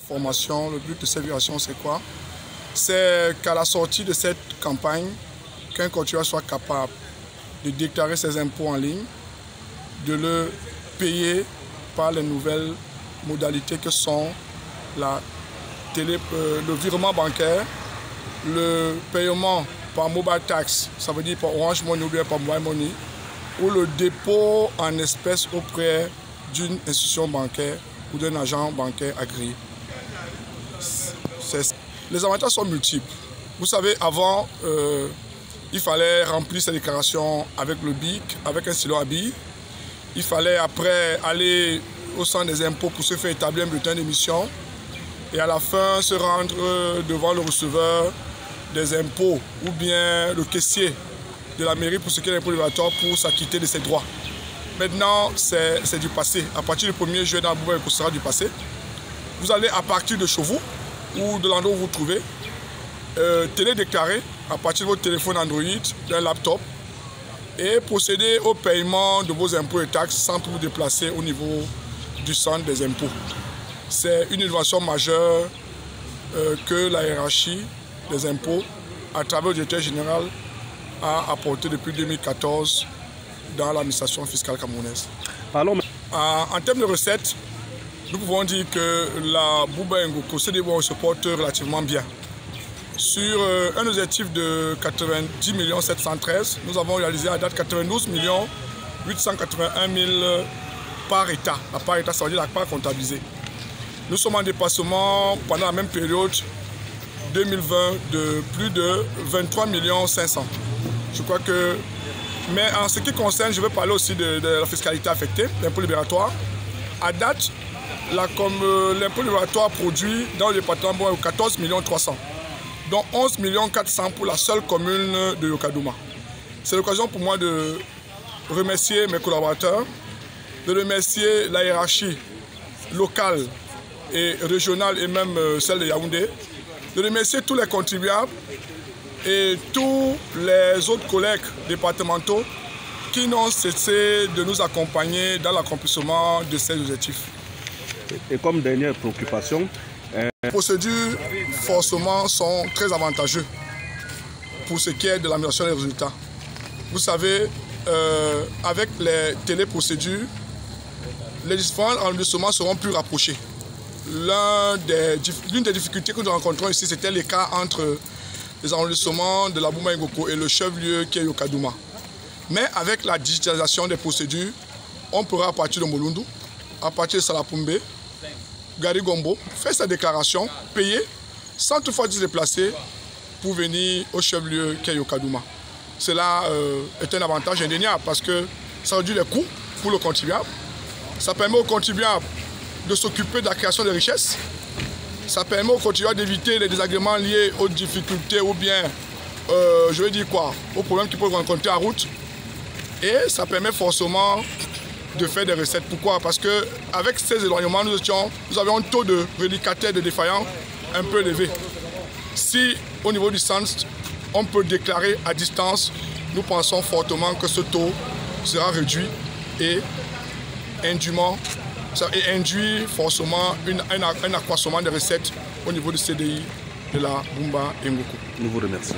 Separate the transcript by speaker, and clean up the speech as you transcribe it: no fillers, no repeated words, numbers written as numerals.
Speaker 1: formation, le but de cette vibration, c'est quoi? C'est qu'à la sortie de cette campagne, qu'un contribuable soit capable de déclarer ses impôts en ligne, de le payer par les nouvelles modalités que sont le virement bancaire, le paiement par mobile tax, ça veut dire par Orange Money ou bien par Mobile Money, ou le dépôt en espèces auprès d'une institution bancaire ou d'un agent bancaire agréé. Les avantages sont multiples. Vous savez, avant, il fallait remplir sa déclaration avec le BIC, avec un stylo à billes. Il fallait après aller au centre des impôts pour se faire établir un bulletin d'émission et à la fin se rendre devant le receveur des impôts ou bien le caissier de la mairie pour ce qui est l'impôt libératoire pour s'acquitter de ses droits. Maintenant, c'est du passé. À partir du 1er juillet dans la Bouba Engo sera du passé. Vous allez à partir de chez vous ou de l'endroit où vous vous trouvez, télédéclarer à partir de votre téléphone Android, d'un laptop et procéder au paiement de vos impôts et taxes sans vous déplacer au niveau du centre des impôts. C'est une innovation majeure que la hiérarchie des impôts, à travers le directeur général, a apporté depuis 2014 dans l'administration fiscale camerounaise. En termes de recettes, nous pouvons dire que la Bouba Ngoko se porte relativement bien. Sur un objectif de 90 713 000, nous avons réalisé à date 92 881 000 par État. La part État, ça veut dire la part comptabilisée. Nous sommes en dépassement pendant la même période 2020 de plus de 23 500 000. Je crois que... Mais en ce qui concerne, je vais parler aussi de la fiscalité affectée, l'impôt libératoire. À date, l'impôt libératoire produit dans le département 14 300 000, dont 11 400 000 pour la seule commune de Yokadouma. C'est l'occasion pour moi de remercier mes collaborateurs, de remercier la hiérarchie locale et régionale et même celle de Yaoundé, de remercier tous les contribuables et tous les autres collègues départementaux qui n'ont cessé de nous accompagner dans l'accomplissement de ces objectifs.
Speaker 2: Et comme dernière préoccupation,
Speaker 1: les procédures forcément sont très avantageuses pour ce qui est de l'amélioration des résultats. Vous savez, avec les téléprocédures, les différents arrondissements seront plus rapprochés. L'une des difficultés que nous rencontrons ici, c'était l'écart entre les arrondissements de la Bouba Ngoko et le chef-lieu qui est Yokadouma. Mais avec la digitalisation des procédures, on pourra à partir de Molundu, à partir de Salapumbe, Garigombo, faire sa déclaration, payer, sans toutefois se déplacer pour venir au chef-lieu qui est Yokadouma. Cela est un avantage indéniable parce que ça réduit les coûts pour le contribuable. Ça permet aux contribuables de s'occuper de la création de richesses. Ça permet aux contribuables d'éviter les désagréments liés aux difficultés ou bien, je vais dire quoi, aux problèmes qu'ils peuvent rencontrer en route. Et ça permet forcément de faire des recettes. Pourquoi? Parce qu'avec ces éloignements, nous avions un taux de reliquataires, de défaillants un peu élevé. Si au niveau du centre, on peut déclarer à distance, nous pensons fortement que ce taux sera réduit et induit forcément un accroissement des recettes au niveau du CDI de la Bouba Ngoko.
Speaker 2: Nous vous remercions.